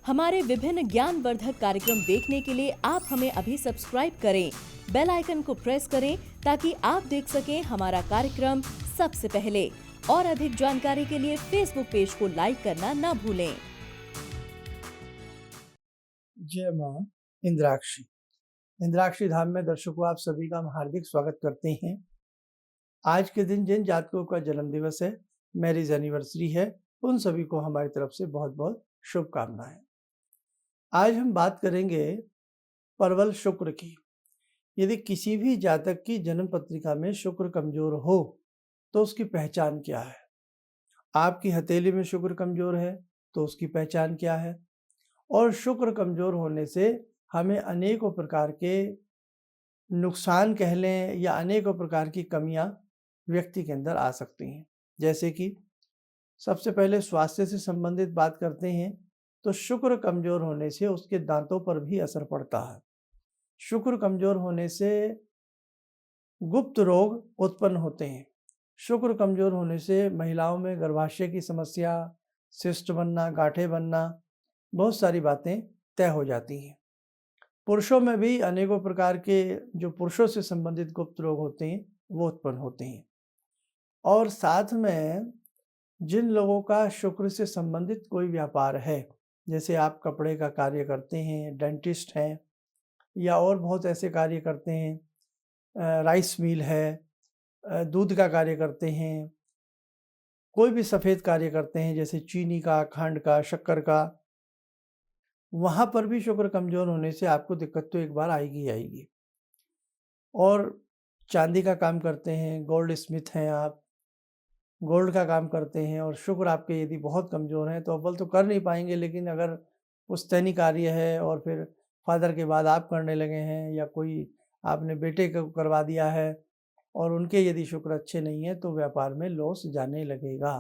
हमारे विभिन्न ज्ञानवर्धक कार्यक्रम देखने के लिए आप हमें अभी सब्सक्राइब करें, बेल आइकन को प्रेस करें ताकि आप देख सकें हमारा कार्यक्रम सबसे पहले। और अधिक जानकारी के लिए फेसबुक पेज को लाइक करना न भूलें। जय मां इंद्राक्षी। इंद्राक्षी धाम में दर्शकों आप सभी का हम हार्दिक स्वागत करते हैं। आज के दिन जिन जातकों का जन्म दिवस है, मैरिज एनिवर्सरी है, उन सभी को हमारी तरफ से बहुत बहुत शुभकामनाएं। आज हम बात करेंगे परवल शुक्र की। यदि किसी भी जातक की जन्म पत्रिका में शुक्र कमजोर हो तो उसकी पहचान क्या है? आपकी हथेली में शुक्र कमजोर है तो उसकी पहचान क्या है? और शुक्र कमजोर होने से हमें अनेकों प्रकार के नुकसान कह लें या अनेकों प्रकार की कमियां व्यक्ति के अंदर आ सकती हैं। जैसे कि सबसे पहले स्वास्थ्य से संबंधित बात करते हैं तो शुक्र कमजोर होने से उसके दांतों पर भी असर पड़ता है। शुक्र कमजोर होने से गुप्त रोग उत्पन्न होते हैं। शुक्र कमजोर होने से महिलाओं में गर्भाशय की समस्या, सिस्ट बनना, गांठें बनना, बहुत सारी बातें तय हो जाती हैं। पुरुषों में भी अनेकों प्रकार के जो पुरुषों से संबंधित गुप्त रोग होते हैं वो उत्पन्न होते हैं। और साथ में जिन लोगों का शुक्र से संबंधित कोई व्यापार है, जैसे आप कपड़े का कार्य करते हैं, डेंटिस्ट हैं या और बहुत ऐसे कार्य करते हैं, राइस मिल है, दूध का कार्य करते हैं, कोई भी सफ़ेद कार्य करते हैं जैसे चीनी का, खंड का, शक्कर का, वहाँ पर भी शुक्र कमज़ोर होने से आपको दिक्कत तो एक बार आएगी आएगी। और चांदी का काम करते हैं, गोल्ड स्मिथ हैं आप, गोल्ड का काम करते हैं और शुक्र आपके यदि बहुत कमज़ोर हैं तो अव्वल तो कर नहीं पाएंगे, लेकिन अगर पुश्तैनी कार्य है और फिर फादर के बाद आप करने लगे हैं या कोई आपने बेटे को करवा दिया है और उनके यदि शुक्र अच्छे नहीं है तो व्यापार में लॉस जाने लगेगा।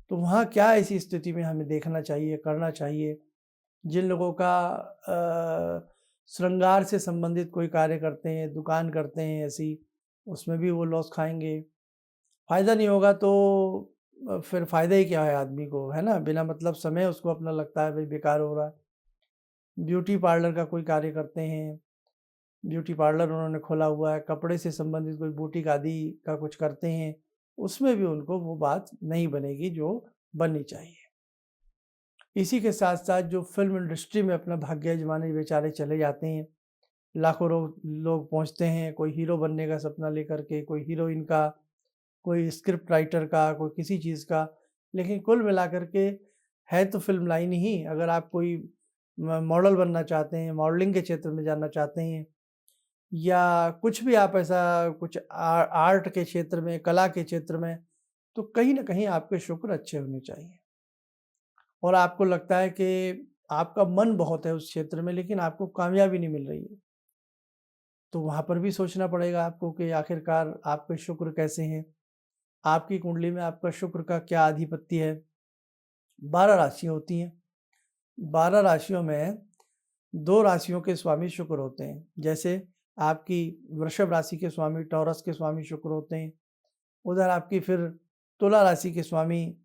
तो वहाँ क्या ऐसी स्थिति में हमें देखना चाहिए, करना चाहिए? जिन लोगों का श्रृंगार से संबंधित कोई कार्य करते हैं, दुकान करते हैं ऐसी, उसमें भी वो लॉस खाएंगे। फ़ायदा नहीं होगा तो फिर फ़ायदा ही क्या है आदमी को, है ना? बिना मतलब समय उसको अपना लगता है भाई बेकार हो रहा है। ब्यूटी पार्लर का कोई कार्य करते हैं, ब्यूटी पार्लर उन्होंने खोला हुआ है, कपड़े से संबंधित कोई बुटीक आदि का कुछ करते हैं, उसमें भी उनको वो बात नहीं बनेगी जो बननी चाहिए। इसी के साथ-साथ जो फ़िल्म इंडस्ट्री में अपना भाग्य आज़माने बेचारे चले जाते हैं, लाखों लोग पहुँचते हैं, कोई हीरो बनने का सपना लेकर के, कोई हीरोइन का, कोई स्क्रिप्ट राइटर का, कोई किसी चीज़ का, लेकिन कुल मिलाकर के है तो फ़िल्म लाइन ही। अगर आप कोई मॉडल बनना चाहते हैं, मॉडलिंग के क्षेत्र में जाना चाहते हैं या कुछ भी आप ऐसा कुछ आर्ट के क्षेत्र में, कला के क्षेत्र में, तो कहीं न कहीं आपके शुक्र अच्छे होने चाहिए। और आपको लगता है कि आपका मन बहुत है उस क्षेत्र में लेकिन आपको कामयाबी नहीं मिल रही है, तो वहाँ पर भी सोचना पड़ेगा आपको कि आखिरकार आपके शुक्र कैसे हैं? आपकी कुंडली में आपका शुक्र का क्या आधिपत्य है? 12 राशियाँ होती हैं। 12 राशियों में 2 राशियों के स्वामी शुक्र होते हैं। जैसे आपकी वृषभ राशि के स्वामी, टॉरस के स्वामी शुक्र होते हैं। उधर आपकी फिर तुला राशि के स्वामी,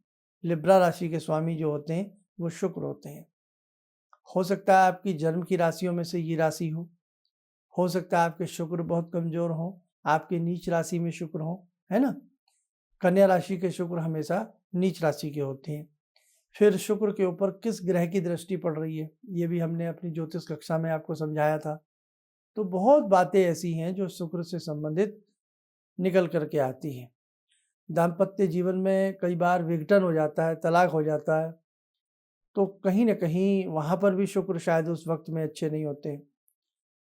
लिब्रा राशि के स्वामी जो होते हैं वो शुक्र होते हैं। हो सकता है आपकी जन्म की राशियों में से ये राशि हो सकता है आपके शुक्र बहुत कमज़ोर हों, आपके नीच राशि में शुक्र हों, है ना? कन्या राशि के शुक्र हमेशा नीच राशि के होते हैं। फिर शुक्र के ऊपर किस ग्रह की दृष्टि पड़ रही है, ये भी हमने अपनी ज्योतिष कक्षा में आपको समझाया था। तो बहुत बातें ऐसी हैं जो शुक्र से संबंधित निकल कर के आती हैं। दाम्पत्य जीवन में कई बार विघटन हो जाता है, तलाक हो जाता है, तो कहीं न कहीं वहाँ पर भी शुक्र शायद उस वक़्त में अच्छे नहीं होते।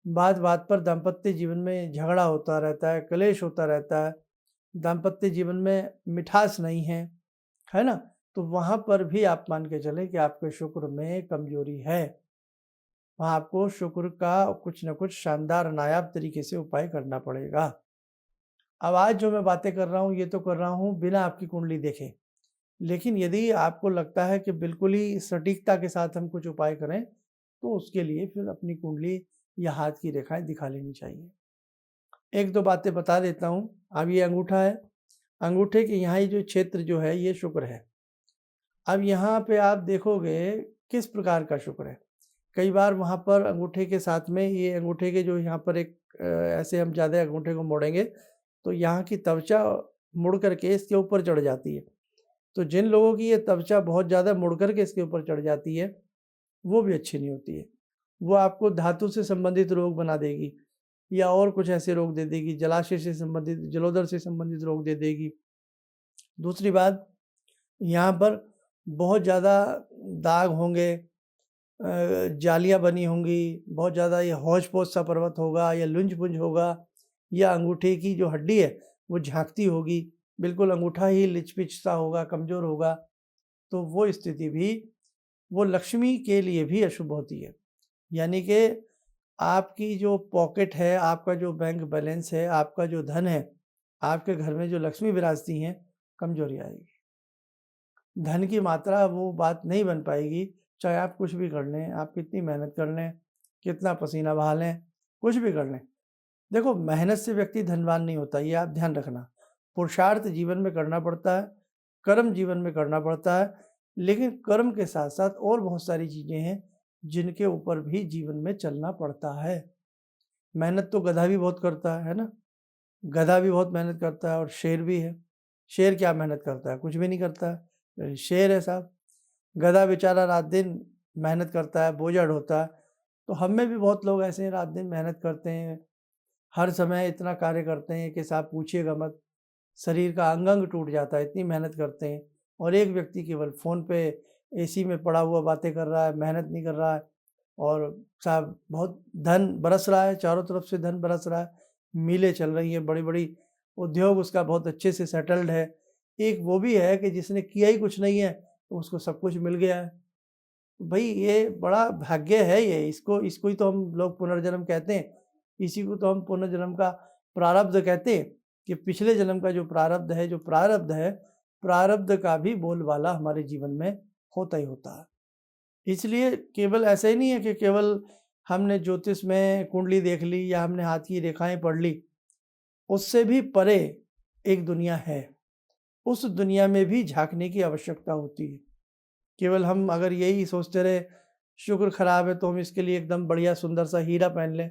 बात-बात पर दाम्पत्य जीवन में झगड़ा होता रहता है, क्लेश होता रहता है, दाम्पत्य जीवन में मिठास नहीं है ना? तो वहाँ पर भी आप मान के चलें कि आपके शुक्र में कमज़ोरी है। वहाँ आपको शुक्र का कुछ न कुछ शानदार नायाब तरीके से उपाय करना पड़ेगा। अब आज जो मैं बातें कर रहा हूँ, ये तो कर रहा हूँ बिना आपकी कुंडली देखे। लेकिन यदि आपको लगता है कि बिल्कुल ही सटीकता के साथ हम कुछ उपाय करें, तो उसके लिए फिर अपनी कुंडली या हाथ की रेखाएँ दिखा लेनी चाहिए। एक दो बातें बता देता हूँ। अब ये अंगूठा है, अंगूठे के यहाँ ये जो क्षेत्र जो है ये शुक्र है। अब यहाँ पे आप देखोगे किस प्रकार का शुक्र है। कई बार वहाँ पर अंगूठे के साथ में ये अंगूठे के जो यहाँ पर एक ऐसे हम ज़्यादा अंगूठे को मोड़ेंगे तो यहाँ की त्वचा मुड़ करके इसके ऊपर चढ़ जाती है। तो जिन लोगों की ये त्वचा बहुत ज़्यादा मुड़ करके इसके ऊपर चढ़ जाती है, वो भी अच्छी नहीं होती है। वो आपको धातु से संबंधित रोग बना देगी या और कुछ ऐसे रोग दे देगी, जलाशय से संबंधित, जलोदर से संबंधित रोग दे देगी। दूसरी बात, यहाँ पर बहुत ज़्यादा दाग होंगे, जालियाँ बनी होंगी, बहुत ज़्यादा ये हौच-पौच सा पर्वत होगा या लुंज-पुंज होगा या अंगूठे की जो हड्डी है वो झाँकती होगी, बिल्कुल अंगूठा ही लिच-पिच सा होगा, कमज़ोर होगा, तो वो स्थिति भी वो लक्ष्मी के लिए भी अशुभ होती है। यानी कि आपकी जो पॉकेट है, आपका जो बैंक बैलेंस है, आपका जो धन है, आपके घर में जो लक्ष्मी विराजती हैं, कमज़ोरी आएगी। धन की मात्रा वो बात नहीं बन पाएगी, चाहे आप कुछ भी कर लें, आप कितनी मेहनत कर लें, कितना पसीना बहा लें, कुछ भी कर लें। देखो, मेहनत से व्यक्ति धनवान नहीं होता, ये आप ध्यान रखना। पुरुषार्थ जीवन में करना पड़ता है, कर्म जीवन में करना पड़ता है, लेकिन कर्म के साथ-साथ और बहुत सारी चीज़ें हैं, जिनके ऊपर भी जीवन में चलना पड़ता है। मेहनत तो गधा भी बहुत करता है ना? गधा भी बहुत मेहनत करता है और शेर भी है। शेर क्या मेहनत करता है? कुछ भी नहीं करता है। शेर है साहब। गधा बेचारा रात-दिन मेहनत करता है, बोझा ढोता है। तो हम में भी बहुत लोग ऐसे हैं, रात-दिन मेहनत करते हैं, हर समय इतना कार्य करते हैं कि साहब पूछिएगा मत। शरीर का अंग-अंग टूट जाता है, इतनी मेहनत करते हैं और एक व्यक्ति केवल फ़ोन पे एसी में पड़ा हुआ बातें कर रहा है, मेहनत नहीं कर रहा है और साहब बहुत धन बरस रहा है, चारों तरफ से धन बरस रहा है, मिलें चल रही हैं, बड़ी-बड़ी उद्योग उसका बहुत अच्छे से सेटल्ड है। एक वो भी है कि जिसने किया ही कुछ नहीं है, तो उसको सब कुछ मिल गया है। भई ये बड़ा भाग्य है ये, इसको ही तो हम लोग पुनर्जन्म कहते हैं। इसी को तो हम पुनर्जन्म का प्रारब्ध कहते हैं कि पिछले जन्म का जो प्रारब्ध है, प्रारब्ध का भी बोलबाला हमारे जीवन में होता ही होता है। इसलिए केवल ऐसा ही नहीं है कि केवल हमने ज्योतिष में कुंडली देख ली या हमने हाथ की रेखाएँ पढ़ ली, उससे भी परे एक दुनिया है। उस दुनिया में भी झाँकने की आवश्यकता होती है। केवल हम अगर यही सोचते रहे, शुक्र खराब है तो हम इसके लिए एकदम बढ़िया सुंदर सा हीरा पहन लें।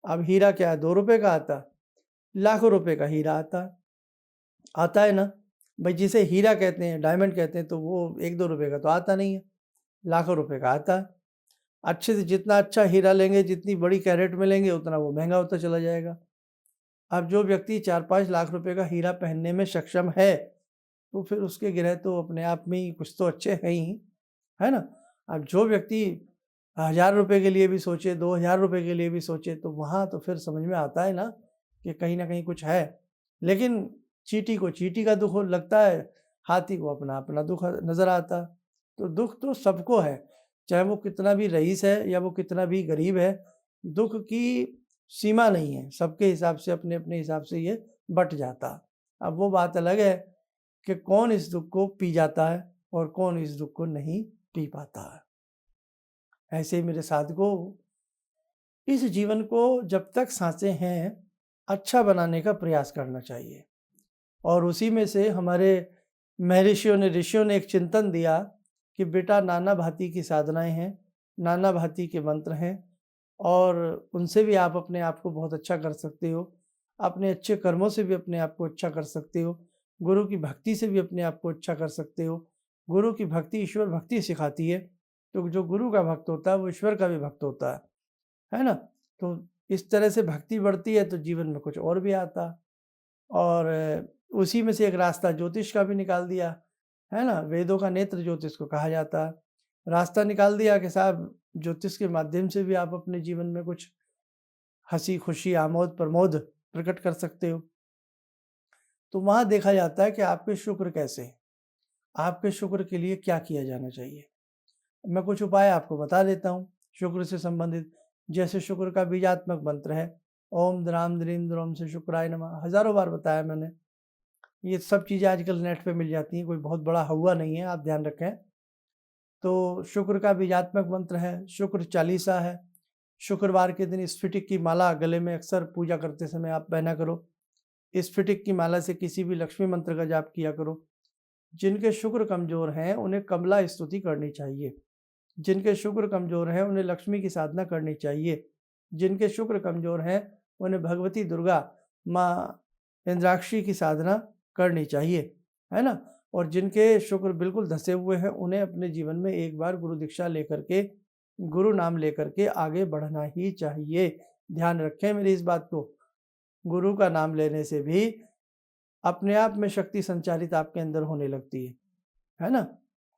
अब हीरा क्या है, 2 रुपए का आता है, लाखों रुपए का हीरा आता है ना? भाई जिसे हीरा कहते हैं, डायमंड कहते हैं, तो वो 1-2 रुपए का तो आता नहीं है, लाखों रुपए का आता है। अच्छे से जितना अच्छा हीरा लेंगे, जितनी बड़ी कैरेट में लेंगे, उतना वो महँगा होता चला जाएगा। अब जो व्यक्ति 4-5 लाख रुपए का हीरा पहनने में सक्षम है, तो फिर उसके ग्रह तो अपने आप में ही कुछ तो अच्छे हैं ही, है ना? अब जो व्यक्ति 1000 रुपए के लिए भी सोचे, 2000 रुपए के लिए भी सोचे, तो वहाँ तो फिर समझ में आता है ना कि कहीं न कहीं कुछ है। लेकिन चींटी को चींटी का दुःख लगता है, हाथी को अपना-अपना दुःख नज़र आता है। तो दुःख तो सबको है, चाहे वो कितना भी रईस है या वो कितना भी गरीब है, दुःख की सीमा नहीं है, सबके हिसाब से अपने-अपने हिसाब से ये बँट जाता है। अब वो बात अलग है कि कौन इस दुःख को पी जाता है और कौन इस दुःख को नहीं पी पाता है। ऐसे ही मेरे साथियों, इस जीवन को जब तक साँसें हैं, अच्छा बनाने का प्रयास करना चाहिए और उसी में से हमारे ऋषियों ने एक चिंतन दिया कि बेटा नाना भांति की साधनाएँ हैं, नाना भांति के मंत्र हैं और उनसे भी आप अपने आप को बहुत अच्छा कर सकते हो। अपने अच्छे कर्मों से भी अपने आप को अच्छा कर सकते हो। गुरु की भक्ति से भी अपने आप को अच्छा कर सकते हो। गुरु की भक्ति ईश्वर भक्ति सिखाती है, तो जो गुरु का भक्त होता है वो ईश्वर का भी भक्त होता है ना? तो इस तरह से भक्ति बढ़ती है तो जीवन में कुछ और भी आता और उसी में से एक रास्ता ज्योतिष का भी निकाल दिया, है ना? वेदों का नेत्र ज्योतिष को कहा जाता है। रास्ता निकाल दिया कि साहब ज्योतिष के माध्यम से भी आप अपने जीवन में कुछ हँसी, खुशी, आमोद, प्रमोद प्रकट कर सकते हो। तो वहाँ देखा जाता है कि आपके शुक्र कैसे हैं, आपके शुक्र के लिए क्या किया जाना चाहिए। मैं कुछ उपाय आपको बता देता हूँ शुक्र से संबंधित। जैसे शुक्र का बीजात्मक मंत्र है ओम द्राम द्रीम द्रोम से शुक्राय नमः, हज़ारों बार बताया मैंने। ये सब चीज़ें आजकल नेट पे मिल जाती हैं, कोई बहुत बड़ा हौवा नहीं है, आप ध्यान रखें। तो शुक्र का बीजात्मक मंत्र है, शुक्र चालीसा है, शुक्रवार के दिन स्फटिक की माला गले में अक्सर पूजा करते समय आप पहना करो। स्फटिक की माला से किसी भी लक्ष्मी मंत्र का जाप किया करो। जिनके शुक्र कमज़ोर हैं उन्हें कमला स्तुति करनी चाहिए। जिनके शुक्र कमज़ोर हैं उन्हें लक्ष्मी की साधना करनी चाहिए। जिनके शुक्र कमज़ोर हैं उन्हें भगवती दुर्गा माँ इंद्राक्षी की साधना करनी चाहिए, है ना। और जिनके शुक्र बिल्कुल धसे हुए हैं उन्हें अपने जीवन में एक बार गुरु दीक्षा लेकर के, गुरु नाम लेकर के आगे बढ़ना ही चाहिए। ध्यान रखें मेरी इस बात को। गुरु का नाम लेने से भी अपने आप में शक्ति संचारित आपके अंदर होने लगती है ना।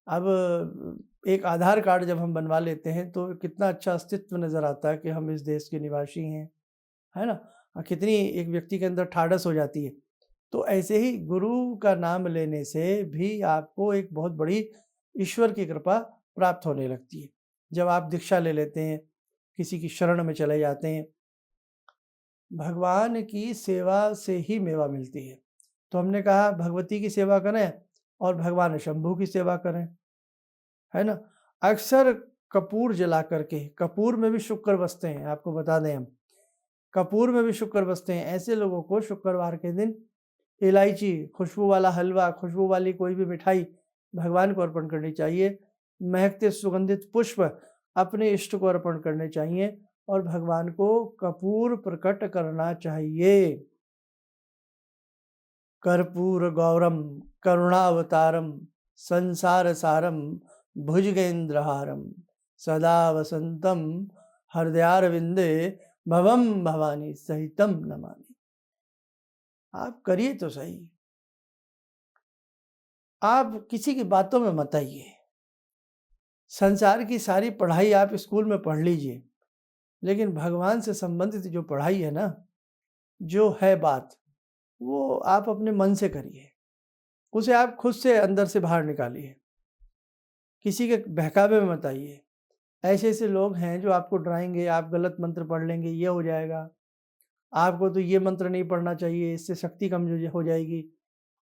अब एक आधार कार्ड जब हम बनवा लेते हैं तो कितना अच्छा अस्तित्व नज़र आता है कि हम इस देश के निवासी हैं, है ना। कितनी एक व्यक्ति के अंदर ठाड़स हो जाती है। तो ऐसे ही गुरु का नाम लेने से भी आपको एक बहुत बड़ी ईश्वर की कृपा प्राप्त होने लगती है। जब आप दीक्षा ले लेते हैं, किसी की शरण में चले जाते हैं, भगवान की सेवा से ही मेवा मिलती है। तो हमने कहा भगवती की सेवा करें और भगवान शंभू की सेवा करें, है ना। अक्सर कपूर जला करके, कपूर में भी शुक्र बसते हैं, आपको बता दें हम, कपूर में भी शुक्र बसते हैं। ऐसे लोगों को शुक्रवार के दिन इलायची, खुशबू वाला हलवा, खुशबू वाली कोई भी मिठाई भगवान को अर्पण करनी चाहिए। महकते सुगंधित पुष्प अपने इष्ट को अर्पण करने चाहिए और भगवान को कपूर प्रकट करना चाहिए। कर्पूर गौरम करुणावतारम संसार सारम भुजगेंद्रहारम सदा वसंतम हृदयारविंदे भवम भवानी सहितम नमामि। आप करिए तो सही, आप किसी की बातों में मत आइए। संसार की सारी पढ़ाई आप स्कूल में पढ़ लीजिए, लेकिन भगवान से संबंधित जो पढ़ाई है ना, जो है बात, वो आप अपने मन से करिए। उसे आप खुद से अंदर से बाहर निकालिए, किसी के बहकावे में मत आइए। ऐसे ऐसे लोग हैं जो आपको डराएंगे, आप गलत मंत्र पढ़ लेंगे, ये हो जाएगा, आपको तो ये मंत्र नहीं पढ़ना चाहिए, इससे शक्ति कम हो जाएगी,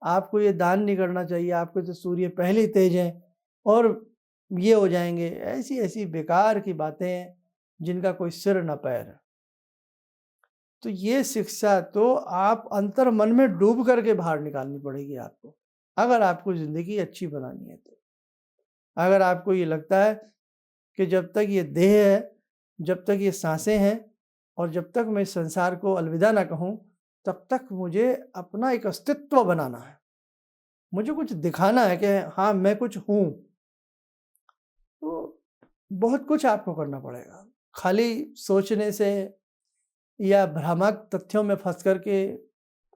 आपको ये दान नहीं करना चाहिए, आपको तो सूर्य पहले ही तेज हैं और ये हो जाएंगे। ऐसी ऐसी बेकार की बातें जिनका कोई सिर न पैर। तो ये शिक्षा तो आप अंतर मन में डूब करके बाहर निकालनी पड़ेगी आपको, अगर आपको ज़िंदगी अच्छी बनानी है तो। अगर आपको ये लगता है कि जब तक ये देह है, जब तक ये सांसें हैं और जब तक मैं इस संसार को अलविदा ना कहूँ, तब तक मुझे अपना एक अस्तित्व बनाना है, मुझे कुछ दिखाना है कि हाँ मैं कुछ हूँ, तो बहुत कुछ आपको करना पड़ेगा। खाली सोचने से या भ्रामक तथ्यों में फंस करके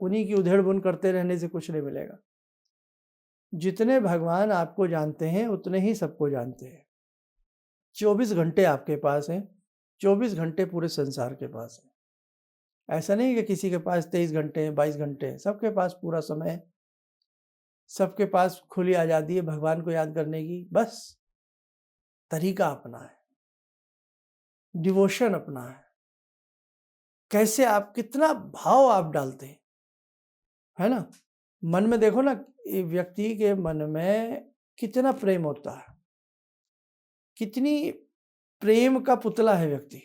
उन्हीं की उधेड़-बुन करते रहने से कुछ नहीं मिलेगा। जितने भगवान आपको जानते हैं उतने ही सबको जानते हैं। 24 घंटे आपके पास हैं, 24 घंटे पूरे संसार के पास हैं। ऐसा नहीं कि किसी के पास 23 घंटे हैं, 22 घंटे हैं, सबके पास पूरा समय है, सबके पास खुली आज़ादी है भगवान को याद करने की। बस तरीका अपना है, डिवोशन अपना है, कैसे आप, कितना भाव आप डालते हैं, है ना। मन में देखो ना, व्यक्ति के मन में कितना प्रेम होता है, कितनी प्रेम का पुतला है व्यक्ति,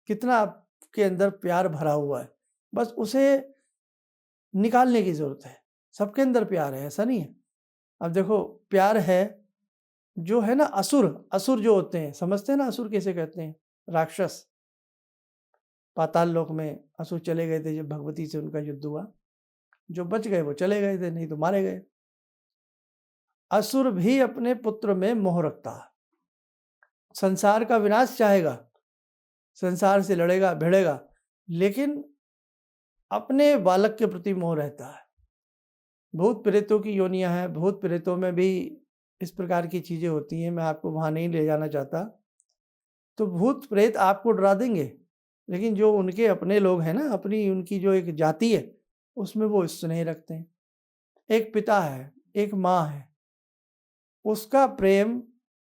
कितना आपके अंदर प्यार भरा हुआ है, बस उसे निकालने की ज़रूरत है। सबके अंदर प्यार है, ऐसा नहीं है। अब देखो प्यार है जो है ना, असुर जो होते हैं, समझते हैं ना असुर कैसे कहते हैं, राक्षस। पाताल लोक में असुर चले गए थे जब भगवती से उनका युद्ध हुआ, जो बच गए वो चले गए थे, नहीं तो मारे गए। असुर भी अपने पुत्र में मोह रखता है, संसार का विनाश चाहेगा, संसार से लड़ेगा भिड़ेगा, लेकिन अपने बालक के प्रति मोह रहता है। भूत प्रेतों की योनियां हैं, भूत प्रेतों में भी इस प्रकार की चीजें होती हैं, मैं आपको वहां नहीं ले जाना चाहता। तो भूत प्रेत आपको डरा देंगे, लेकिन जो उनके अपने लोग हैं ना, अपनी उनकी जो एक जाति है, उसमें वो स्नेह रखते हैं। एक पिता है, एक माँ है, उसका प्रेम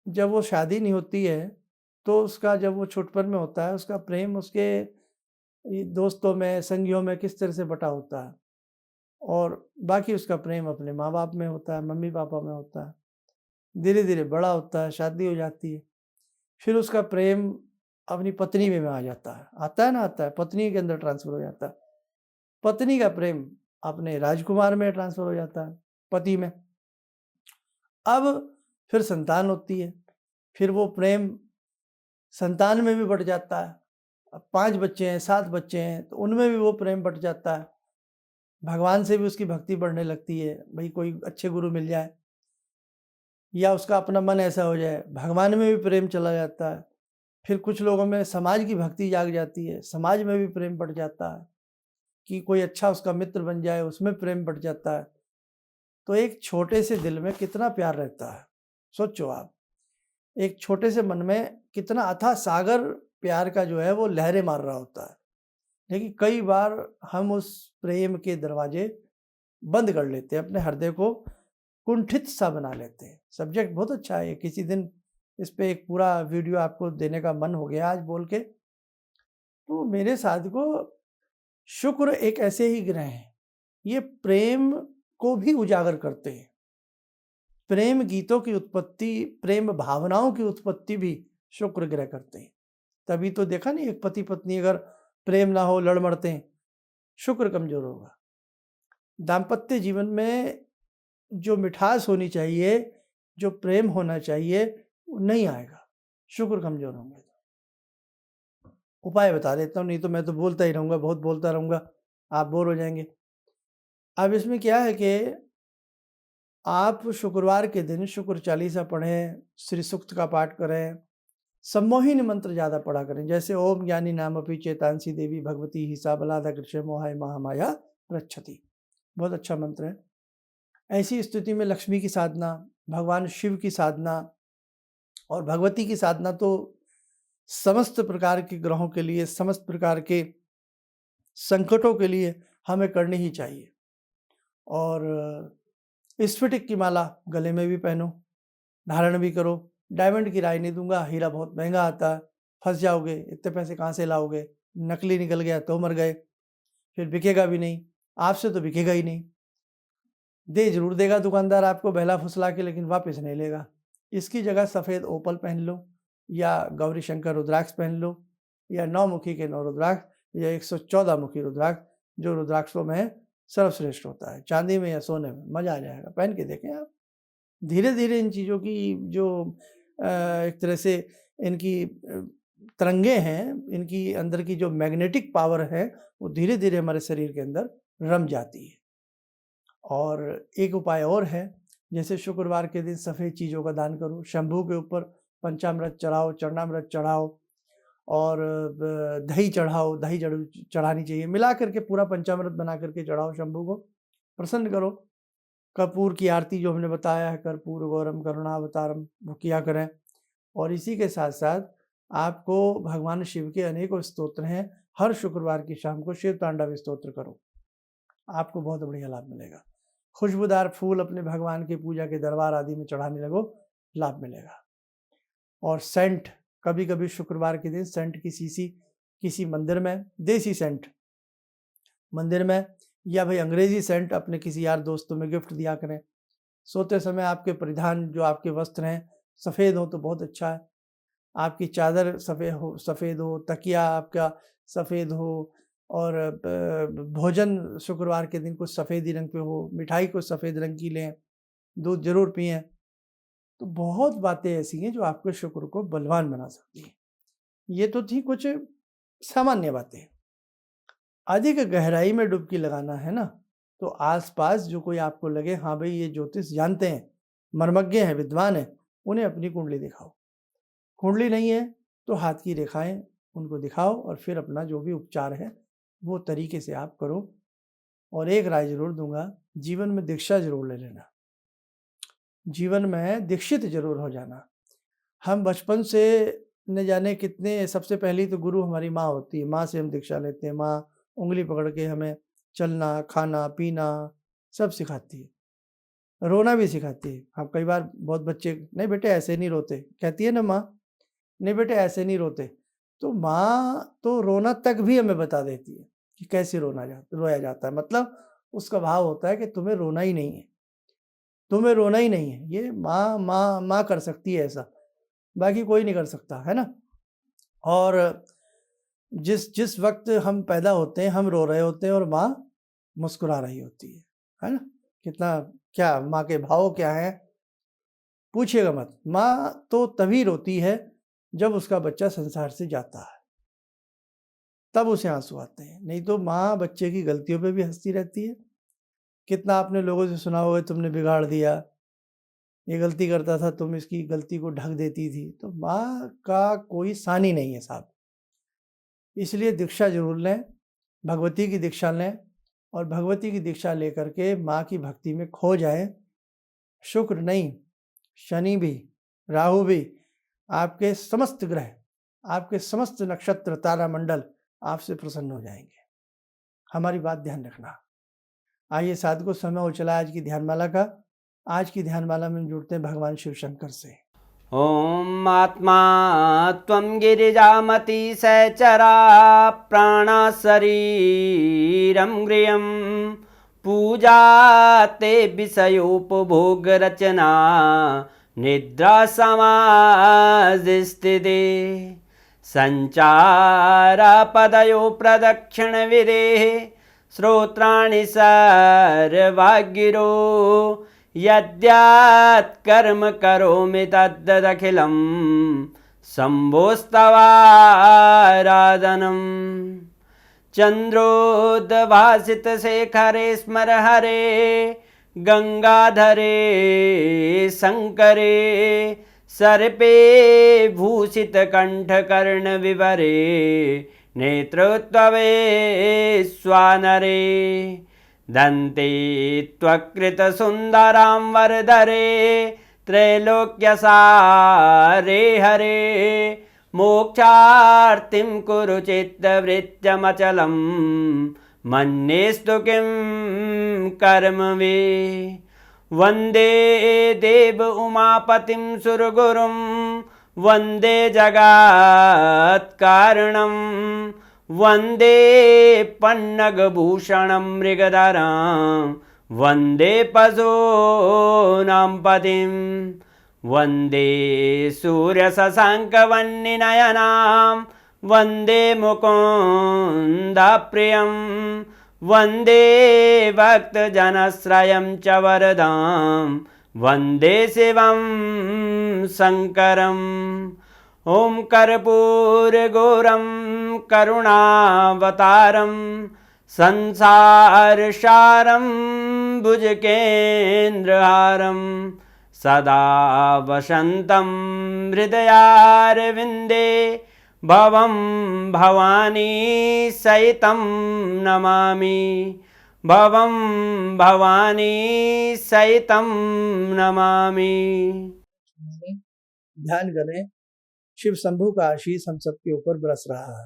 जब वो शादी नहीं होती है तो उसका, जब वो छुटपन में होता है, उसका प्रेम उसके दोस्तों में, संगियों में किस तरह से बटा होता है, और बाकी उसका प्रेम अपने माँ बाप में होता है, मम्मी पापा में होता है। धीरे धीरे बड़ा होता है, शादी हो जाती है, फिर उसका प्रेम अपनी पत्नी में आ जाता है, आता है ना, आता है, पत्नी के अंदर ट्रांसफर हो जाता है। पत्नी का प्रेम अपने राजकुमार में ट्रांसफर हो जाता है, पति में। अब फिर संतान होती है, फिर वो प्रेम संतान में भी बढ़ जाता है। अब 5 बच्चे हैं, 7 बच्चे हैं, तो उनमें भी वो प्रेम बढ़ जाता है। भगवान से भी उसकी भक्ति बढ़ने लगती है, भाई कोई अच्छे गुरु मिल जाए या उसका अपना मन ऐसा हो जाए, भगवान में भी प्रेम चला जाता है। फिर कुछ लोगों में समाज की भक्ति जाग जाती है, समाज में भी प्रेम बढ़ जाता है कि कोई अच्छा उसका मित्र बन जाए, उसमें प्रेम बढ़ जाता है। तो एक छोटे से दिल में कितना प्यार रहता है, सोचो आप। एक छोटे से मन में कितना अथाह सागर प्यार का जो है वो लहरें मार रहा होता है। लेकिन कई बार हम उस प्रेम के दरवाजे बंद कर लेते हैं, अपने हृदय को कुंठित सा बना लेते हैं। सब्जेक्ट बहुत अच्छा है, किसी दिन इस पे एक पूरा वीडियो आपको देने का मन हो गया आज बोल के। तो मेरे साथ को शुक्र एक ऐसे ही ग्रह हैं, ये प्रेम को भी उजागर करते हैं। प्रेम गीतों की उत्पत्ति, प्रेम भावनाओं की उत्पत्ति भी शुक्र ग्रह करते हैं। तभी तो देखा नहीं, एक पति पत्नी अगर प्रेम ना हो, लड़ मरते हैं, शुक्र कमजोर होगा। दाम्पत्य जीवन में जो मिठास होनी चाहिए, जो प्रेम होना चाहिए, वो नहीं आएगा, शुक्र कमजोर होंगे। उपाय बता देता हूँ, नहीं तो मैं तो बोलता ही रहूँगा, बहुत बोलता रहूँगा, आप बोर हो जाएंगे। अब इसमें क्या है कि आप शुक्रवार के दिन शुक्र चालीसा पढ़ें, श्री सूक्त का पाठ करें, सम्मोहिनी मंत्र ज़्यादा पढ़ा करें, जैसे ओम ज्ञानी नामपि चेतांसी देवी भगवती हिसा बलादा कृष्ण मोहाय महामाया रक्षति, बहुत अच्छा मंत्र है। ऐसी स्थिति में लक्ष्मी की साधना, भगवान शिव की साधना और भगवती की साधना तो समस्त प्रकार के ग्रहों के लिए, समस्त प्रकार के संकटों के लिए हमें करनी ही चाहिए। और स्फटिक की माला गले में भी पहनो, धारण भी करो। डायमंड की राय नहीं दूंगा, हीरा बहुत महंगा आता है, फंस जाओगे, इतने पैसे कहाँ से लाओगे, नकली निकल गया तो मर गए, फिर बिकेगा भी नहीं, आपसे तो बिकेगा ही नहीं। दे जरूर देगा दुकानदार आपको बहला फुसला के, लेकिन वापस नहीं लेगा। इसकी जगह सफ़ेद ओपल पहन लो, या गौरी शंकर रुद्राक्ष पहन लो, या 9 मुखी के 9 रुद्राक्ष, या 114 मुखी रुद्राक्ष, जो रुद्राक्षों में सर्वश्रेष्ठ होता है, चांदी में या सोने में, मजा आ जाएगा। पहन के देखें आप। धीरे धीरे इन चीज़ों की जो एक तरह से इनकी तरंगे हैं, इनकी अंदर की जो मैग्नेटिक पावर है, वो धीरे धीरे हमारे शरीर के अंदर रम जाती है। और एक उपाय और है, जैसे शुक्रवार के दिन सफ़ेद चीज़ों का दान करो, शंभू के ऊपर पंचामृत चढ़ाओ, चरणामृत चढ़ाओ, और दही चढ़ाओ, दही चढ़ानी चाहिए, मिला करके पूरा पंचामृत बना करके चढ़ाओ, शंभू को प्रसन्न करो। कपूर की आरती जो हमने बताया है, कर्पूर गौरम करुणावतारम, वो किया करें। और इसी के साथ साथ आपको भगवान शिव के अनेकों स्तोत्र हैं, हर शुक्रवार की शाम को शिव तांडव स्तोत्र करो, आपको बहुत बढ़िया लाभ मिलेगा। खुशबूदार फूल अपने भगवान की पूजा के दरबार आदि में चढ़ाने लगो, लाभ मिलेगा। और सेंट, कभी कभी शुक्रवार के दिन सेंट की शीशी किसी मंदिर में, देसी सेंट मंदिर में, या भाई अंग्रेजी सेंट अपने किसी यार दोस्तों में गिफ्ट दिया करें। सोते समय आपके परिधान, जो आपके वस्त्र हैं, सफ़ेद हो तो बहुत अच्छा है। आपकी चादर सफ़ेद हो, तकिया आपका सफ़ेद हो, और भोजन शुक्रवार के दिन कुछ सफ़ेद ही रंग पे हो, मिठाई कुछ सफ़ेद रंग की लें, दूध जरूर पिएं। तो बहुत बातें ऐसी हैं जो आपके शुक्र को बलवान बना सकती हैं। ये तो थी कुछ सामान्य बातें। अधिक गहराई में डुबकी लगाना है ना, तो आसपास जो कोई आपको लगे हाँ भाई ये ज्योतिष जानते हैं, मर्मज्ञ हैं, विद्वान हैं, उन्हें अपनी कुंडली दिखाओ। कुंडली नहीं है तो हाथ की रेखाएं उनको दिखाओ, और फिर अपना जो भी उपचार है वो तरीके से आप करो। और एक राय जरूर दूंगा, जीवन में दीक्षा जरूर ले लेना, जीवन में दीक्षित जरूर हो जाना। हम बचपन से न जाने कितने, सबसे पहली तो गुरु हमारी माँ होती है, माँ से हम दीक्षा लेते हैं। माँ उंगली पकड़ के हमें चलना, खाना, पीना सब सिखाती है, रोना भी सिखाती है। हम कई बार बहुत बच्चे, नहीं बेटे ऐसे नहीं रोते, कहती है ना माँ, नहीं बेटे ऐसे नहीं रोते, तो माँ तो रोना तक भी हमें बता देती है कि कैसे रोया जाता है। मतलब उसका भाव होता है कि तुम्हें रोना ही नहीं है, तुम्हें रोना ही नहीं है। ये माँ माँ माँ कर सकती है ऐसा, बाकी कोई नहीं कर सकता, है ना। और जिस जिस वक्त हम पैदा होते हैं हम रो रहे होते हैं और माँ मुस्कुरा रही होती है ना। कितना क्या माँ के भाव क्या हैं पूछिएगा मत। माँ तो तभी रोती है जब उसका बच्चा संसार से जाता है, तब उसे आंसू आते हैं, नहीं तो माँ बच्चे की गलतियों पे भी हंसती रहती है। कितना आपने लोगों से सुना होगा तुमने बिगाड़ दिया, ये गलती करता था तुम इसकी गलती को ढक देती थी। तो माँ का कोई सानी नहीं है साहब। इसलिए दीक्षा जरूर लें, भगवती की दीक्षा लें और भगवती की दीक्षा लेकर के माँ की भक्ति में खो जाए। शुक्र नहीं, शनि भी, राहु भी, आपके समस्त ग्रह, आपके समस्त नक्षत्र तारा मंडल आपसे प्रसन्न हो जाएंगे। हमारी बात ध्यान रखना। आइए साधकों, समय हो चला आज की ध्यानमाला का। आज की ध्यानमाला में जुड़ते हैं भगवान शिव शंकर से। ओम आत्मा त्वं गिरिजामति सहचरा प्राणा शरीरं गृहं पूजा ते विषयोपभोग रचना निद्रा समाधिस्थिते संचारा पदयो प्रदक्षिण विदेः श्रोत्राणि सर्वागिरो यद्यात् कर्म करोमि तद्दखिलं शम्भोस्तवाराधनम् चन्द्रोद्भासितशेखरे स्मर हरे गंगाधरे शंकरे सर्पे भूषितकण्ठकर्णविवरे नेत्रोत्तवे स्वानरे दन्ते त्वकृतसुन्दरां वरदरे त्रैलोक्यसारे हरे मोक्षार्तिं कुरु चित्तवृत्त्यमचलं मन्येस्तु किं कर्म वे वन्दे देव उमापतिं सुरगुरुं वन्दे जगत्कारणं वन्दे पन्नगभूषणं मृगधरं वन्दे पशूनां पतिं वन्दे सूर्यशशाङ्कवह्निनयनां वन्दे मुकुन्दप्रियं वन्दे भक्तजनश्रयं च वरदां वन्दे शिवं शङ्करम् ओम कर्पूरगौरं करुणावतारं संसारसारं भुजगेन्द्रहारं सदा वसन्तं हृदयारविन्दे भवं भवानी सहितं नमामि भवं भवानी सहितं नमामि। ध्यान करें, शिव शंभू का आशीष हम सबके ऊपर बरस रहा है।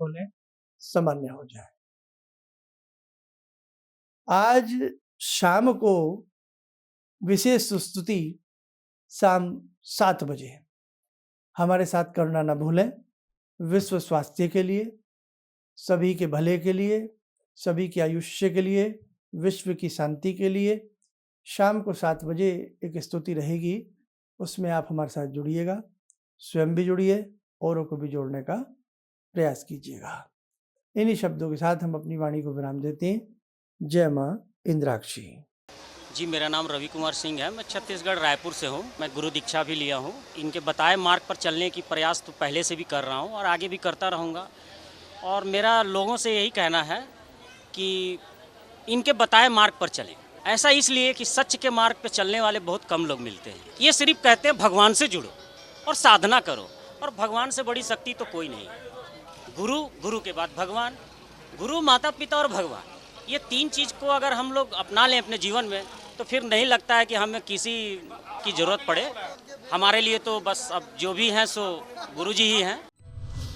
खोलें, सामान्य हो जाए। आज शाम को विशेष स्तुति शाम 7 बजे हमारे साथ करना न भूलें। विश्व स्वास्थ्य के लिए, सभी के भले के लिए, सभी के आयुष्य के लिए, विश्व की शांति के लिए शाम को 7 बजे एक स्तुति रहेगी। उसमें आप हमारे साथ जुड़िएगा, स्वयं भी जुड़िए, औरों को भी जोड़ने का प्रयास कीजिएगा। इन्हीं शब्दों के साथ हम अपनी वाणी को विराम देते हैं। जय माँ इंद्राक्षी। जी, मेरा नाम रवि कुमार सिंह है। मैं छत्तीसगढ़ रायपुर से हूँ। मैं गुरु दीक्षा भी लिया हूँ। इनके बताए मार्ग पर चलने की प्रयास तो पहले से भी कर रहा हूँ और आगे भी करता रहूँगा। और मेरा लोगों से यही कहना है कि इनके बताए मार्ग पर चलें। ऐसा इसलिए कि सच के मार्ग पर चलने वाले बहुत कम लोग मिलते हैं। ये सिर्फ कहते हैं भगवान से जुड़ो और साधना करो, और भगवान से बड़ी शक्ति तो कोई नहीं। गुरु, गुरु के बाद भगवान, गुरु, माता पिता और भगवान, ये 3 चीज़ को अगर हम लोग अपना लें अपने जीवन में तो फिर नहीं लगता है कि हमें किसी की ज़रूरत पड़े। हमारे लिए तो बस अब जो भी हैं सो गुरु जी ही हैं।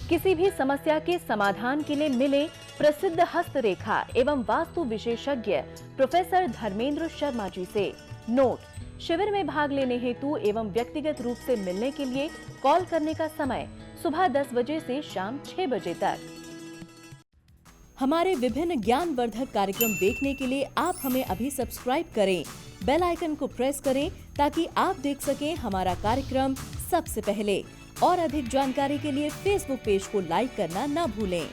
किसी भी समस्या के समाधान के लिए मिले प्रसिद्ध हस्तरेखा एवं वास्तु विशेषज्ञ प्रोफेसर धर्मेंद्र शर्मा जी से। नोट: शिविर में भाग लेने हेतु एवं व्यक्तिगत रूप से मिलने के लिए कॉल करने का समय सुबह 10 बजे से शाम 6 बजे तक। हमारे विभिन्न ज्ञानवर्धक कार्यक्रम देखने के लिए आप हमें अभी सब्सक्राइब करें, बेल आइकन को प्रेस करें ताकि आप देख सकें हमारा कार्यक्रम सबसे पहले। और अधिक जानकारी के लिए फेसबुक पेज को लाइक करना न भूलें।